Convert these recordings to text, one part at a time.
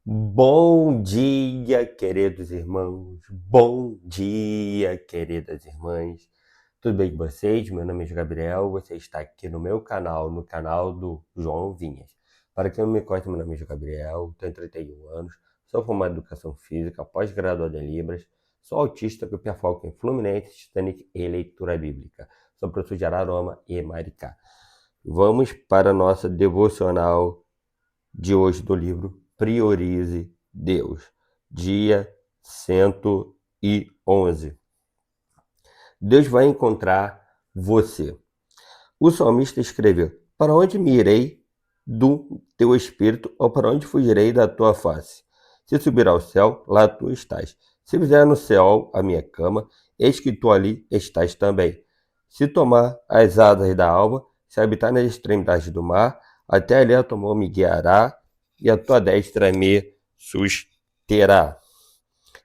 Bom dia, queridos irmãos. Bom dia, queridas irmãs. Tudo bem com vocês? Meu nome é Gabriel. Você está aqui no meu canal, no canal do João Vinhas. Para quem não me conhece, meu nome é Gabriel, tenho 31 anos, sou formado em Educação Física, pós-graduado em Libras, sou autista com hiperfoco em Fluminense, Titanic e leitura bíblica. Sou professor de Araroma e Maricá. Vamos para a nossa devocional de hoje do livro Priorize Deus, dia 111. Deus vai encontrar você. O salmista escreveu: Para onde me irei do teu espírito, ou para onde fugirei da tua face? Se subir ao céu, lá tu estás. Se fizer no céu a minha cama, eis que tu ali estás também. Se tomar as asas da alva, se habitar nas extremidades do mar, até ali a tua mão me guiará, e a tua destra me susterá.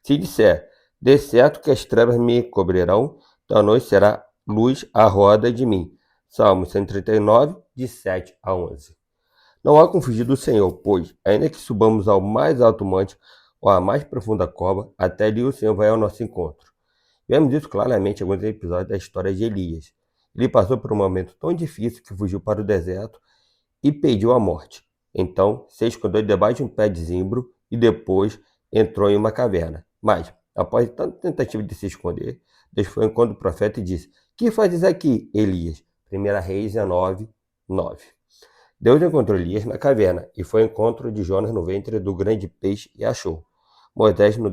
Se disser, de certo que as trevas me cobrirão, tua noite será luz à roda de mim. Salmo 139, de 7 a 11. Não há como fugir do Senhor, pois, ainda que subamos ao mais alto monte ou à mais profunda cova, até ali o Senhor vai ao nosso encontro. Vemos isso claramente em alguns episódios da história de Elias. Ele passou por um momento tão difícil que fugiu para o deserto e pediu a morte. Então, se escondeu debaixo de um pé de zimbro e depois entrou em uma caverna. Mas, após tanta tentativa de se esconder, Deus foi ao encontro do profeta e disse: Que fazes aqui, Elias? 1 Reis 19, 9. Deus encontrou Elias na caverna e foi ao encontro de Jonas no ventre do grande peixe e achou Moisés no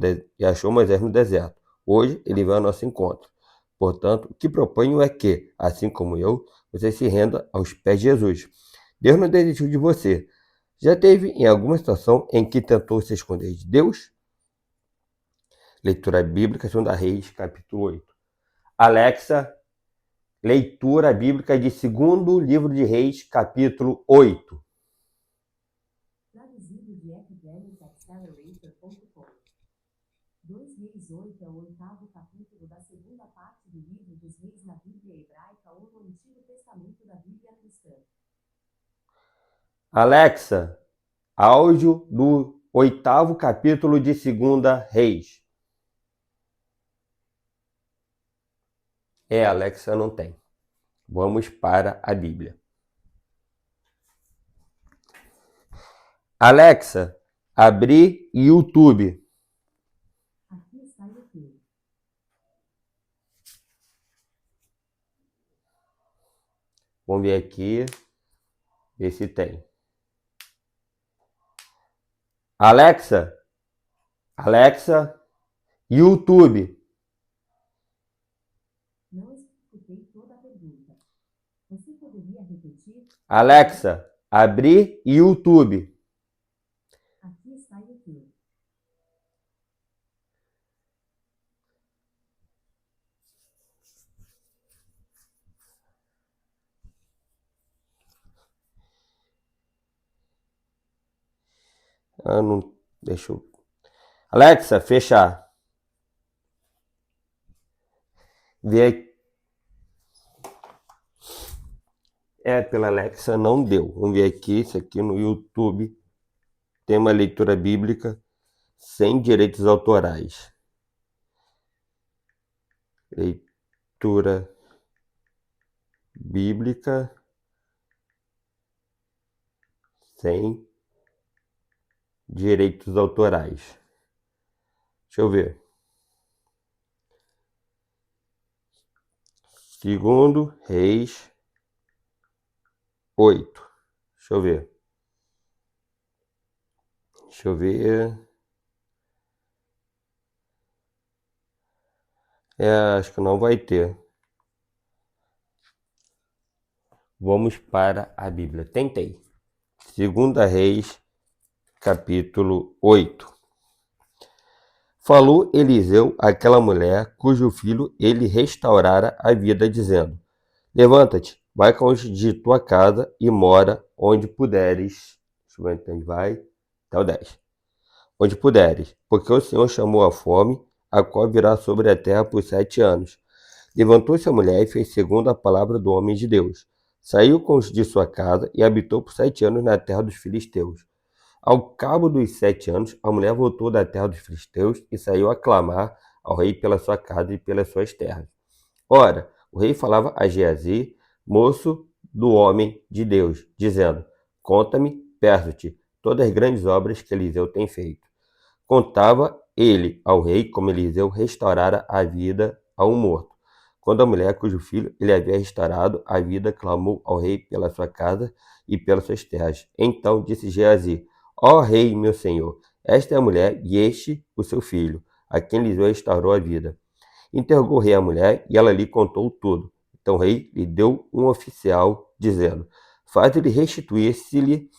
deserto. Hoje ele vai ao nosso encontro. Portanto, o que proponho é que, assim como eu, você se renda aos pés de Jesus. Deus não desistiu de você. Já teve em alguma situação em que tentou se esconder de Deus? Leitura bíblica, 2 Reis, capítulo 8. Alexa, leitura bíblica de 2º livro de Reis, capítulo 8. Traduzido de academicaccelerator.com. 2 Reis 8 é o 8º capítulo da segunda parte do livro dos Reis na Bíblia hebraica ou no Antigo Testamento da Bíblia cristã. Alexa, áudio do 8º capítulo de 2 Reis. Alexa não tem. Vamos para a Bíblia. Alexa, abrir YouTube. Aqui está o YouTube. Vamos ver aqui, ver se tem. Alexa, YouTube. Não escutei toda a pergunta. Você poderia repetir? Alexa, abrir YouTube. Aqui está o YouTube. Não, deixa eu... Alexa, fechar. Ver. Pela Alexa não deu. Vamos ver aqui, isso aqui no YouTube tem uma leitura bíblica sem direitos autorais. Leitura bíblica sem direitos autorais. Deixa eu ver. 2 Reis 8. Deixa eu ver. Acho que não vai ter. Vamos para a Bíblia. Tentei. 2 Reis, capítulo 8. Falou Eliseu àquela mulher, cujo filho ele restaurara a vida, dizendo: Levanta-te, vai longe de tua casa e mora onde puderes. Deixa eu ver onde vai. Até o 10. Onde puderes, porque o Senhor chamou a fome, a qual virá sobre a terra por 7 anos. Levantou-se a mulher e fez segundo a palavra do homem de Deus. Saiu de sua casa e habitou por 7 anos na terra dos filisteus. Ao cabo dos 7 anos, a mulher voltou da terra dos filisteus e saiu a clamar ao rei pela sua casa e pelas suas terras. Ora, o rei falava a Geazi, moço do homem de Deus, dizendo: Conta-me, peço-te, todas as grandes obras que Eliseu tem feito. Contava ele ao rei como Eliseu restaurara a vida a um morto. Quando a mulher cujo filho ele havia restaurado a vida clamou ao rei pela sua casa e pelas suas terras. Então disse Geazi: Ó rei, meu senhor, esta é a mulher e este o seu filho, a quem Eliseu restaurou a vida. Interrogou o rei a mulher e ela lhe contou tudo. Então o rei lhe deu um oficial, dizendo: Faz-lhe restituir-se-lhe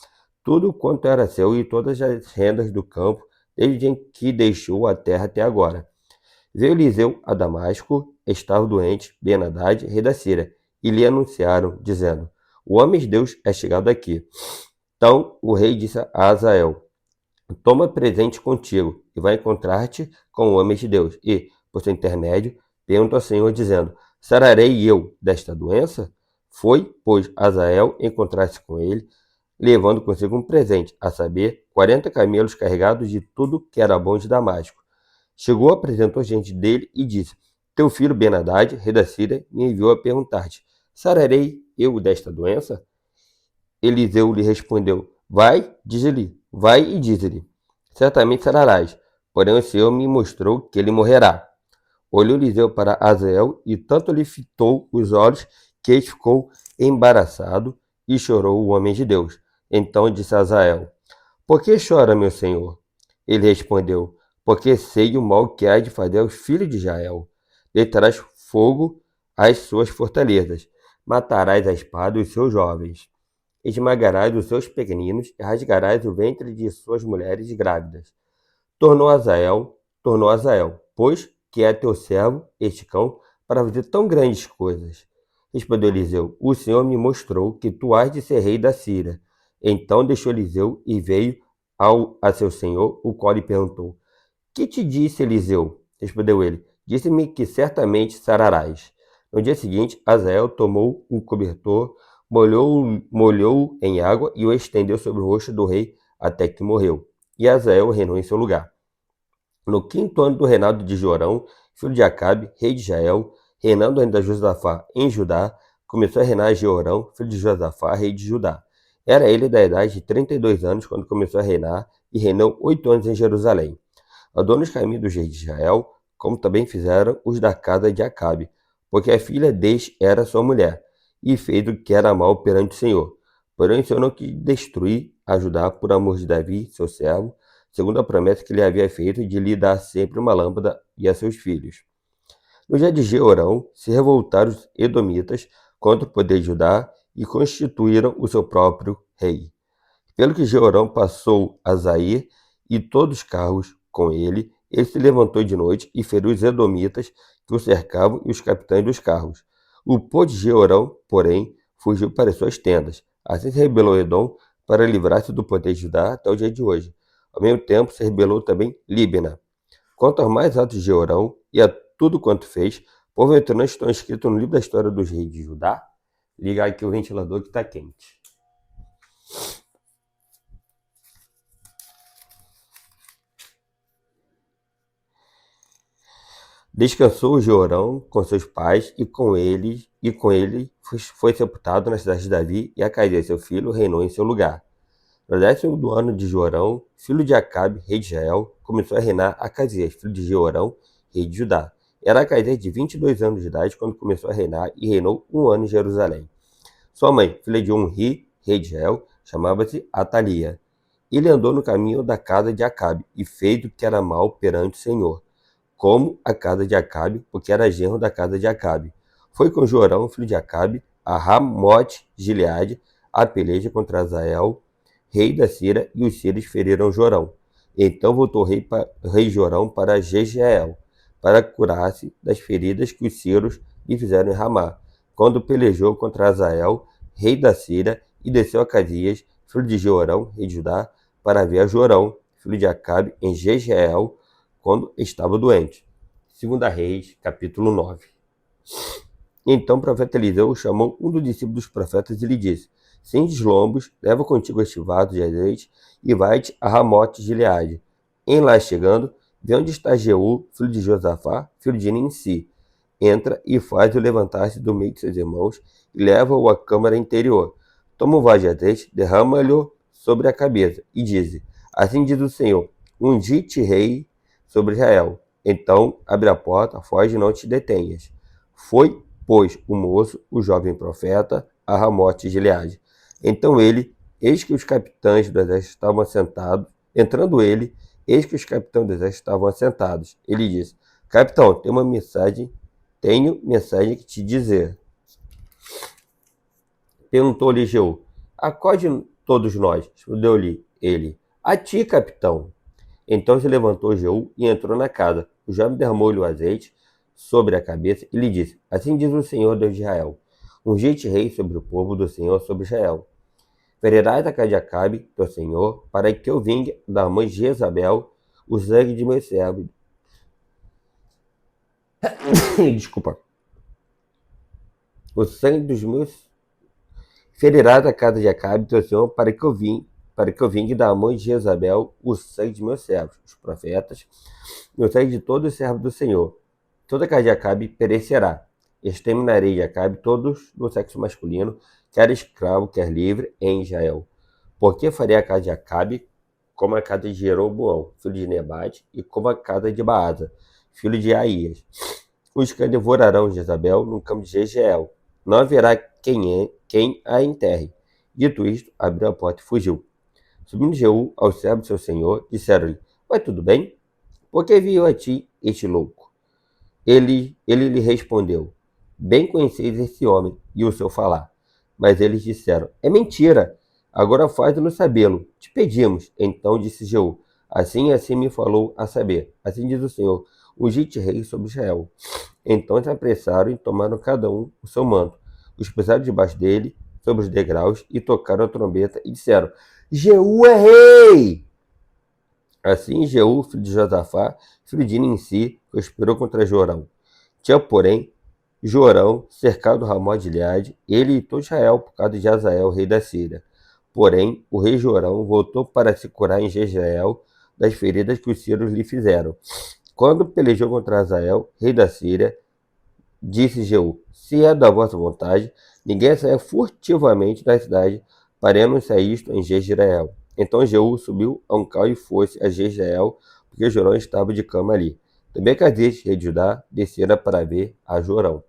tudo quanto era seu e todas as rendas do campo, desde em que deixou a terra até agora. Veio Eliseu a Damasco, estava doente, Ben-Hadad, rei da Síria, e lhe anunciaram, dizendo: O homem de Deus é chegado aqui. Então o rei disse a Azael: Toma presente contigo e vai encontrar-te com o homem de Deus. E, por seu intermédio, pergunta ao Senhor, dizendo: Sararei eu desta doença? Foi, pois, Azael encontrar-se com ele, levando consigo um presente, a saber, 40 camelos carregados de tudo que era bom de Damasco. Chegou, apresentou diante dele e disse: Teu filho Ben-Hadad, rei da Síria, me enviou a perguntar-te: Sararei eu desta doença? Eliseu lhe respondeu: Vai e dize-lhe, certamente sararás. Porém o Senhor me mostrou que ele morrerá. Olhou Eliseu para Azael e tanto lhe fitou os olhos que este ficou embaraçado e chorou o homem de Deus. Então disse Azael: Por que chora, meu senhor? Ele respondeu: Porque sei o mal que há de fazer aos filhos de Israel. Deitarás fogo às suas fortalezas, matarás a espada os seus jovens. Esmagarás os seus pequeninos e rasgarás o ventre de suas mulheres grávidas. Tornou Azael, pois que é teu servo, este cão, para fazer tão grandes coisas. Respondeu Eliseu: O Senhor me mostrou que tu has de ser rei da Síria. Então deixou Eliseu e veio a seu senhor, o qual lhe perguntou: Que te disse Eliseu? Respondeu ele: Disse-me que certamente sararás. No dia seguinte, Azael tomou um cobertor, molhou-o em água e o estendeu sobre o rosto do rei até que morreu. E Azael reinou em seu lugar. No 5º ano do reinado de Jorão, filho de Acabe, rei de Israel, reinando ainda Josafá em Judá, começou a reinar Jeorão, filho de Josafá, rei de Judá. Era ele da idade de 32 anos quando começou a reinar e reinou 8 anos em Jerusalém. Andou nos caminhos dos reis de Israel, como também fizeram os da casa de Acabe, porque a filha deste era sua mulher, e fez o que era mal perante o Senhor. Porém o Senhor não quis destruir a Judá por amor de Davi, seu servo, segundo a promessa que lhe havia feito de lhe dar sempre uma lâmpada e a seus filhos. No dia de Jeorão, se revoltaram os edomitas contra o poder de Judá e constituíram o seu próprio rei. Pelo que Jeorão passou a Zair e todos os carros com ele, ele se levantou de noite e feriu os edomitas que o cercavam e os capitães dos carros. O povo de Jeorão, porém, fugiu para suas tendas. Assim se rebelou Edom para livrar-se do poder de Judá até o dia de hoje. Ao mesmo tempo, se rebelou também Líbena. Quanto aos mais atos de Jeorão e a tudo quanto fez, porventura não estão escritos no livro da história dos reis de Judá? Liga aqui o ventilador que está quente. Descansou Jeorão com seus pais e com ele foi sepultado na cidade de Davi, e Acasias, seu filho, reinou em seu lugar. No 10º ano de Jorão, filho de Acabe, rei de Israel, começou a reinar Acasias, filho de Jeorão, rei de Judá. Era Acasias de 22 anos de idade quando começou a reinar e reinou 1 ano em Jerusalém. Sua mãe, filha de Omri, rei de Israel, chamava-se Atalia. Ele andou no caminho da casa de Acabe e fez o que era mal perante o Senhor, como a casa de Acabe, porque era genro da casa de Acabe. Foi com Jorão, filho de Acabe, a Ramote-Gileade, a peleja contra Azael, rei da Síria, e os sírios feriram Jorão. Então voltou o rei Jorão para Jezreel, para curar-se das feridas que os sírios lhe fizeram em Ramá, quando pelejou contra Azael, rei da Síria, e desceu a Acasias, filho de Jorão, rei de Judá, para ver a Jorão, filho de Acabe, em Jezreel, quando estava doente. 2 Reis, capítulo 9. Então o profeta Eliseu chamou um dos discípulos dos profetas e lhe disse: cinge os lombos, leva contigo este vaso de azeite e vai-te a Ramote de Gileade. Em lá chegando, vê onde está Jeú, filho de Josafá, filho de Ninsi. Entra e faz-o levantar-se do meio de seus irmãos e leva-o à câmara interior. Toma o vaso de azeite, derrama-lhe sobre a cabeça e diz: Assim diz o Senhor, ungi-te rei sobre Israel. Então abre a porta, foge e não te detenhas. Foi, pois, o moço, o jovem profeta, a Ramote de Gileade. Então ele, eis que os capitães do exército estavam assentados, entrando ele, eis que os capitães do exército estavam assentados. Ele disse: Capitão, tenho mensagem que te dizer. Perguntou-lhe Jeú: A qual de todos nós? Respondeu-lhe ele: A ti, capitão. Então se levantou Jeú e entrou na casa. O jovem derramou-lhe o azeite sobre a cabeça e lhe disse: Assim diz o Senhor Deus de Israel: Ungite rei sobre o povo do Senhor sobre Israel. Ferirás a casa de Acabe, teu senhor, para que eu vingue da mãe de Jezabel o sangue de meus servos. Desculpa. O sangue dos meus. Ferirás a casa de Acabe, teu senhor, para que eu vingue da mãe de Jezabel o sangue de meus servos, os profetas, e o sangue de todos os servos do Senhor. Toda a casa de Acabe perecerá. Exterminarei de Acabe todos do sexo masculino, quer escravo, quer livre, em Israel. Porque farei a casa de Acabe como a casa de Jeroboão, filho de Nebate, e como a casa de Baasa, filho de Aías. Os cães devorarão Jezabel no campo de Jezreel. Não haverá quem a enterre. Dito isto, abriu a porta e fugiu. Subindo Jeú ao servo de seu senhor, disseram-lhe: Vai tudo bem? Por que veio a ti este louco? Ele lhe respondeu: Bem conheceis esse homem e o seu falar. Mas eles disseram: É mentira. Agora faz-nos sabê-lo. Te pedimos. Então disse Jeú: Assim me falou a saber. Assim diz o Senhor: Ungite rei sobre Israel. Então se apressaram e tomaram cada um o seu manto. Os puseram debaixo dele, sobre os degraus, e tocaram a trombeta e disseram: Jeú é rei! Assim Jeú, filho de Josafá, filho de Ninsi, conspirou contra Jorão. Tinha, porém, Jorão cercado Ramote de Gileade, ele e todo Israel, por causa de Hazael, rei da Síria. Porém, o rei Jorão voltou para se curar em Jezreel das feridas que os sírios lhe fizeram. Quando pelejou contra Hazael, rei da Síria, disse Jeú: Se é da vossa vontade, ninguém saia furtivamente da cidade, para anunciar isto em Jezreel. Então Jeú subiu a um carro e foi-se a Jezreel, porque Jorão estava de cama ali. Também Casias, rei de Judá, descera para ver a Jorão.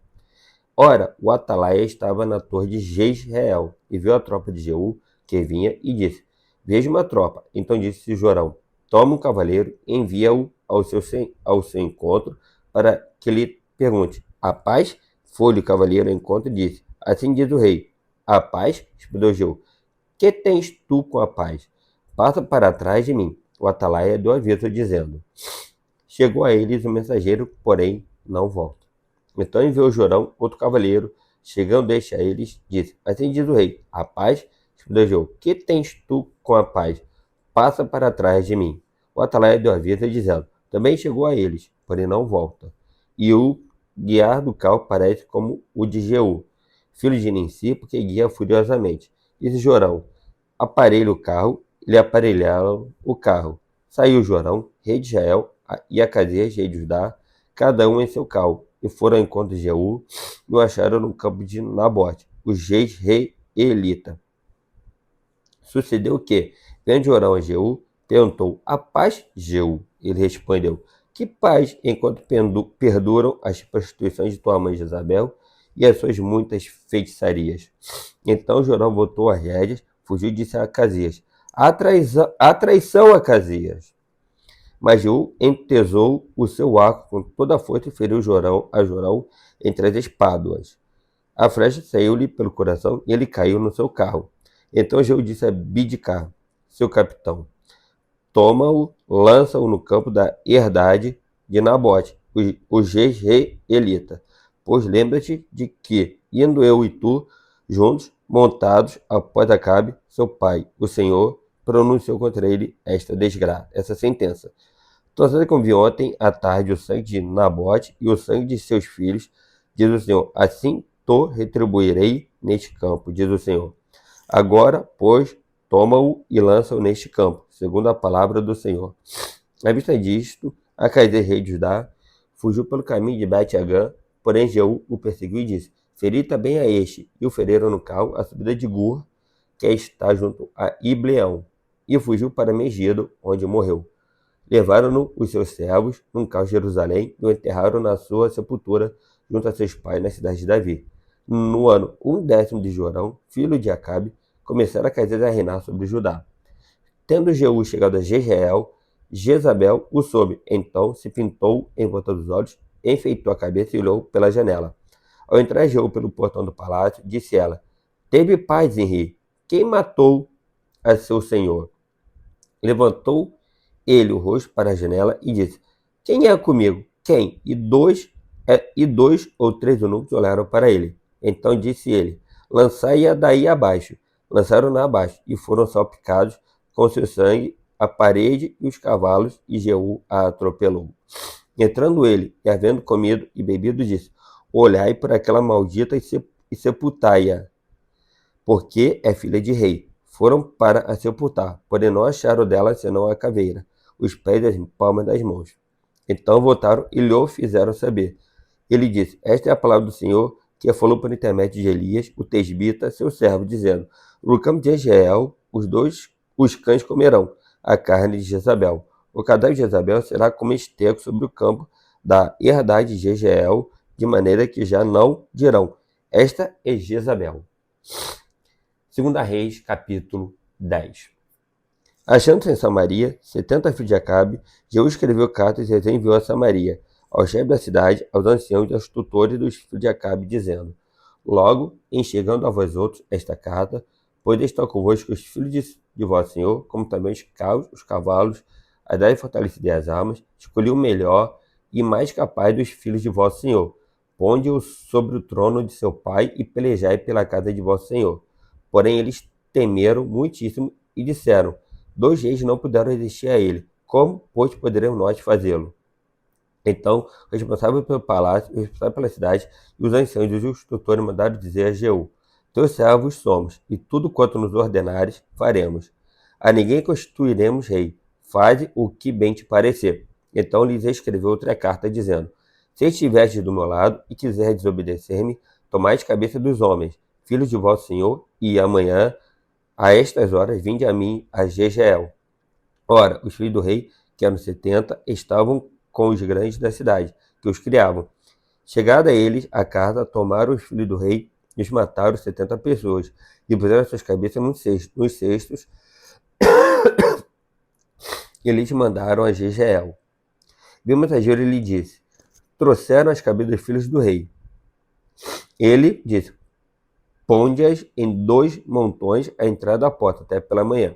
Ora, o atalaia estava na torre de Jezreel, e viu a tropa de Jeú que vinha, e disse: Vejo uma tropa. Então disse Jorão: Toma um cavaleiro, envia-o ao seu encontro, para que lhe pergunte: A paz? Foi-lhe o cavaleiro ao encontro e disse: Assim diz o rei: A paz? Respondeu Jeú: Que tens tu com a paz? Passa para trás de mim. O atalaia deu aviso, dizendo: Chegou a eles o mensageiro, porém não volta. Então enviou Jorão outro cavaleiro, chegando este a eles, disse: Assim diz o rei: A paz? Respondeu Jeú: Que tens tu com a paz? Passa para trás de mim. O atalaia deu aviso, dizendo: Também chegou a eles, porém não volta. E o guiar do carro parece como o de Jeú, filho de Ninsi, porque guia furiosamente. Disse Jorão: Aparelhe o carro, e lhe aparelharam o carro. Saiu Jorão, rei de Israel, e Acasias, rei de Judá, cada um em seu carro, e foram ao encontro de Jeú, e o acharam no campo de Nabote, o jezreelita. Sucedeu que, vendo Jorão a Jeú, perguntou: A paz, Jeú? Ele respondeu: Que paz, enquanto perduram as prostituições de tua mãe Jezabel e as suas muitas feitiçarias. Então Jorão voltou às rédeas, fugiu e disse a Acasias: A traição, Acasias! Mas Jeú entesou o seu arco com toda a força e feriu a Jorão entre as espáduas. A flecha saiu-lhe pelo coração e ele caiu no seu carro. Então Jeú disse a Bidcar, seu capitão: Toma-o, lança-o no campo da herdade de Nabote, o jezreelita. Pois lembra-te de que, indo eu e tu, juntos, montados após Acabe, seu pai, o Senhor, pronunciou contra ele essa sentença. Trouxeste como vi ontem à tarde o sangue de Nabote e o sangue de seus filhos, diz o Senhor. Assim retribuirei neste campo, diz o Senhor. Agora, pois, toma-o e lança-o neste campo, segundo a palavra do Senhor. À vista disto, Acasias, rei de Judá, fugiu pelo caminho de Bet-Agã, porém Jeú o perseguiu e disse: Feri também a este, e o feriram no Cal, a subida de Gur, que está junto a Ibleão, e fugiu para Megido, onde morreu. Levaram-no os seus servos num carro de Jerusalém e o enterraram na sua sepultura junto a seus pais na cidade de Davi. No ano 10º de Jorão, filho de Acabe, começaram Acasias a reinar sobre Judá. Tendo Jeú chegado a Jezreel, Jezabel o soube. Então se pintou em volta dos olhos, enfeitou a cabeça e olhou pela janela. Ao entrar Jeú pelo portão do palácio, disse ela: Teve paz, Henri. Quem matou a seu senhor? Levantou ele o rosto para a janela e disse: Quem é comigo? Quem? E dois ou três eunucos olharam para ele. Então disse ele: Lançai-a daí abaixo. Lançaram-na abaixo e foram salpicados com seu sangue a parede e os cavalos, e Jeú a atropelou. Entrando ele, e havendo comido e bebido, disse: Olhai por aquela maldita e sepultai-a, porque é filha de rei. Foram para a sepultar, porém não acharam dela senão a caveira, os pés e as palmas das mãos. Então voltaram e lhe fizeram saber. Ele disse: Esta é a palavra do Senhor, que falou por intermédio de Elias, o tesbita, seu servo, dizendo: No campo de Jezreel, os cães comerão a carne de Jezabel. O cadáver de Jezabel será como esterco sobre o campo da herdade de Jezreel, de maneira que já não dirão: Esta é Jezabel. 2 Reis, capítulo 10. Achando-se em Samaria, 70 filhos de Acabe, Jeú escreveu cartas e as enviou a Samaria, ao chefe da cidade, aos anciãos e aos tutores dos filhos de Acabe, dizendo: Logo, em chegando a vós outros esta carta, pois estão convosco os filhos de vosso Senhor, como também os carros, os cavalos, as dadas fortalecidas e as armas, escolhi o melhor e mais capaz dos filhos de vosso Senhor. Ponde-o sobre o trono de seu pai e pelejai pela casa de vosso Senhor. Porém, eles temeram muitíssimo e disseram: 2 reis não puderam resistir a ele. Como, pois, poderemos nós fazê-lo? Então, o responsável pelo palácio, o responsável pela cidade, e os anciãos e os tutores mandaram dizer a Jeú: Teus servos somos, e tudo quanto nos ordenares, faremos. A ninguém constituiremos rei. Faze o que bem te parecer. Então lhes escreveu outra carta, dizendo: Se estiveres do meu lado e quiseres desobedecer-me, tomai a cabeça dos homens, filhos de vosso Senhor, e amanhã, a estas horas, vinde a mim a Jezreel. Ora, os filhos do rei, que eram 70, estavam com os grandes da cidade, que os criavam. Chegada a eles a carta, tomaram os filhos do rei e os mataram 70 pessoas, e puseram suas cabeças nos cestos, e eles mandaram a Jezreel. Viu o mensageiro e lhe disse: Trouxeram as cabeças dos filhos do rei. Ele disse: Ponde-as em 2 montões à entrada da porta, até pela manhã.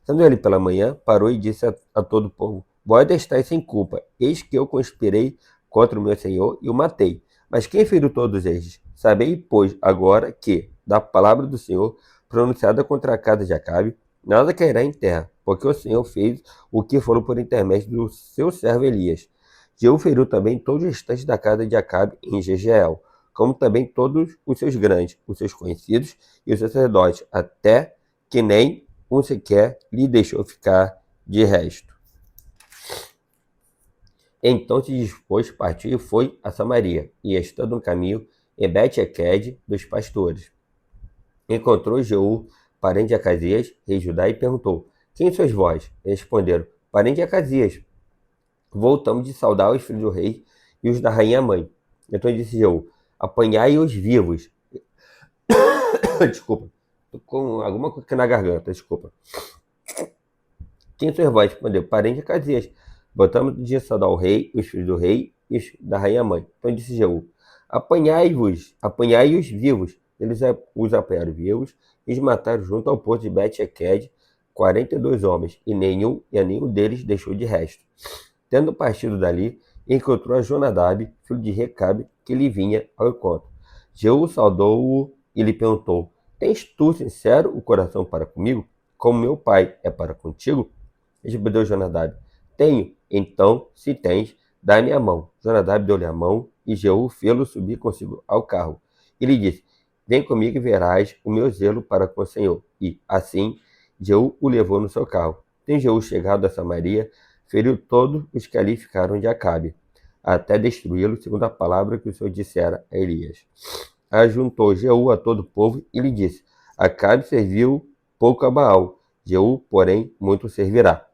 Sendo ele pela manhã, parou e disse a todo o povo: Vós estáis sem culpa, eis que eu conspirei contra o meu senhor e o matei. Mas quem feriu todos estes? Sabei, pois, agora que, da palavra do Senhor, pronunciada contra a casa de Acabe, nada cairá em terra, porque o Senhor fez o que falou por intermédio do seu servo Elias. Jeú feriu também todos os restantes da casa de Acabe em Jezreel, como também todos os seus grandes, os seus conhecidos e os sacerdotes, até que nem um sequer lhe deixou ficar de resto. Então se dispôs, partiu e foi a Samaria, e estando no caminho, em Bet-Eked dos pastores. Encontrou Jeú, parente de Acasias, rei de Judá, e perguntou: Quem sois vós? Responderam: Parente de Acasias. Voltamos de saudar os filhos do rei e os da rainha mãe. Então disse Jeú: Apanhai-os vivos. Desculpa, tô com alguma coisa aqui na garganta, desculpa. Quem sois vós? Respondeu: Parente de Acasias. Voltamos de saudar o rei, os filhos do rei e os da rainha mãe. Então disse Jeú: apanhai-os vivos. Eles os apanharam vivos e os mataram junto ao porto de Bet-Eked, 42 homens, e a nenhum deles deixou de resto. Tendo partido dali, encontrou a Jonadab, filho de Recabe, que lhe vinha ao encontro. Jeú saudou-o e lhe perguntou: Tens tu sincero o coração para comigo, como meu pai é para contigo? Respondeu Jonadab: Tenho. Então, se tens, dá-me a mão. Jonadab deu-lhe a mão, e Jeú fê-lo subir consigo ao carro. E lhe disse: Vem comigo e verás o meu zelo para com o Senhor. E, assim, Jeú o levou no seu carro. Tem Jeú chegado a Samaria, feriu todos os que ali ficaram de Acabe, até destruí-lo, segundo a palavra que o Senhor dissera a Elias. Ajuntou Jeú a todo o povo e lhe disse: Acabe serviu pouco a Baal, Jeú, porém, muito servirá.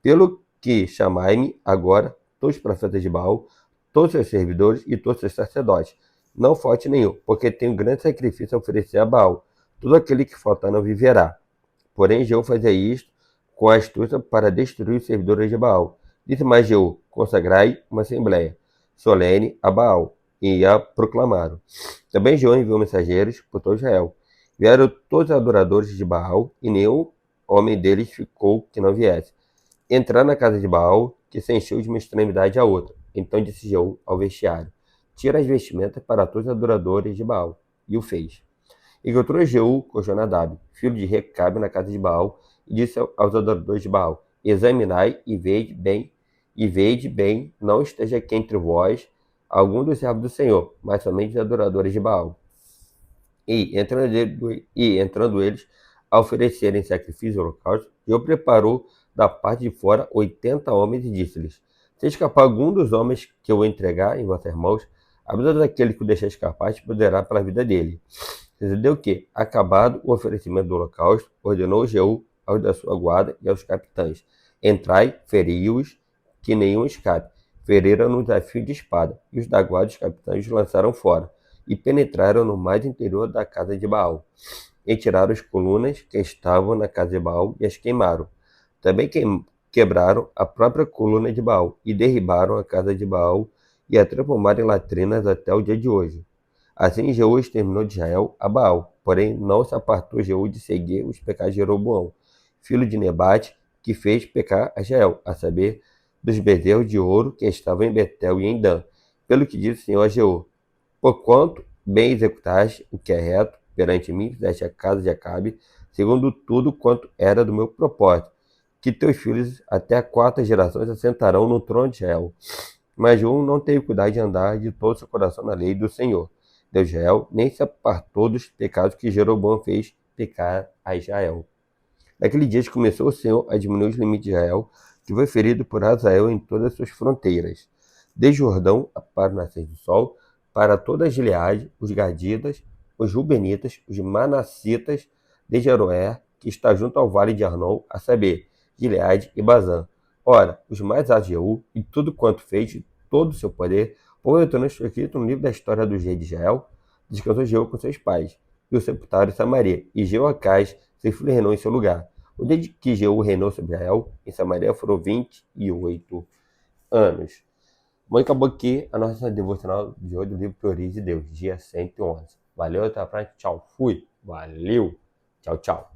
Pelo que chamai-me agora todos os profetas de Baal, todos os seus servidores e todos os seus sacerdotes. Não falte nenhum, porque tenho grande sacrifício a oferecer a Baal. Todo aquele que faltar não viverá. Porém, Jeú fazia isto com astúcia para destruir os servidores de Baal. Disse mais Jeú: consagrai uma assembleia solene a Baal, e a proclamaram. Também Jeú enviou mensageiros por todo Israel. Vieram todos os adoradores de Baal, e nenhum homem deles ficou que não viesse. Entraram na casa de Baal, que se encheu de uma extremidade à outra. Então disse Jeú ao vestiário: tira as vestimentas para todos os adoradores de Baal. E o fez. Encontrou Jeú com Jonadab, filho de Recabe, na casa de Baal, e disse aos adoradores de Baal: examinai e vede bem, não esteja aqui entre vós algum dos servos do Senhor, mas somente os adoradores de Baal. Entrando eles a oferecerem sacrifício e holocausto, Jeú preparou da parte de fora 80 homens e disse-lhes: se escapar algum dos homens que eu vou entregar em vossas mãos, a vida daquele que o deixar escapar poderá pela vida dele. Sucedeu que, acabado o oferecimento do holocausto, ordenou Jeú aos da sua guarda e aos capitães: entrai, feri-os, que nenhum escape. Feriram-nos a fio de espada, e os da guarda e os capitães os lançaram fora, e penetraram no mais interior da casa de Baal. E tiraram as colunas que estavam na casa de Baal e as queimaram. Também quebraram a própria coluna de Baal, e derribaram a casa de Baal, e a transformaram em latrinas até o dia de hoje. Assim Jeú exterminou de Israel a Baal, porém não se apartou Jeú de seguir os pecados de Jeroboão, filho de Nebate, que fez pecar a Israel, a saber, dos bezerros de ouro que estavam em Betel e em Dan, pelo que disse o Senhor a Jeú: porquanto bem executaste o que é reto perante mim, fizeste a casa de Acabe, segundo tudo quanto era do meu propósito, que teus filhos até a quarta geração se assentarão no trono de Israel. Mas Jeú não teve cuidado de andar de todo o seu coração na lei do Senhor, Deus de Israel, nem se apartou dos pecados que Jeroboão fez pecar a Israel. Naquele dia começou o Senhor a diminuir os limites de Israel, que foi ferido por Hazael em todas as suas fronteiras, desde o Jordão para o nascer do sol, para toda a Gileade, os Gaditas, os Rubenitas, os Manassitas, desde Aroer, que está junto ao vale de Arnon, a saber, Gileade e Bazã. Ora, os mais altos de Jeú, e tudo quanto fez, de todo o seu poder, porventura escrito no livro da história dos reis de Israel, descansou Jeú com seus pais, e o sepultaram em Samaria, e Jeoacás, seu filho, reinou em seu lugar. O dia que Jeú reinou sobre Israel, em Samaria, foram 28 anos. Bom, acabou aqui a nossa devocional de hoje do livro Priorize Deus, dia 111. Valeu, até a próxima. Tchau, fui. Valeu. Tchau, tchau.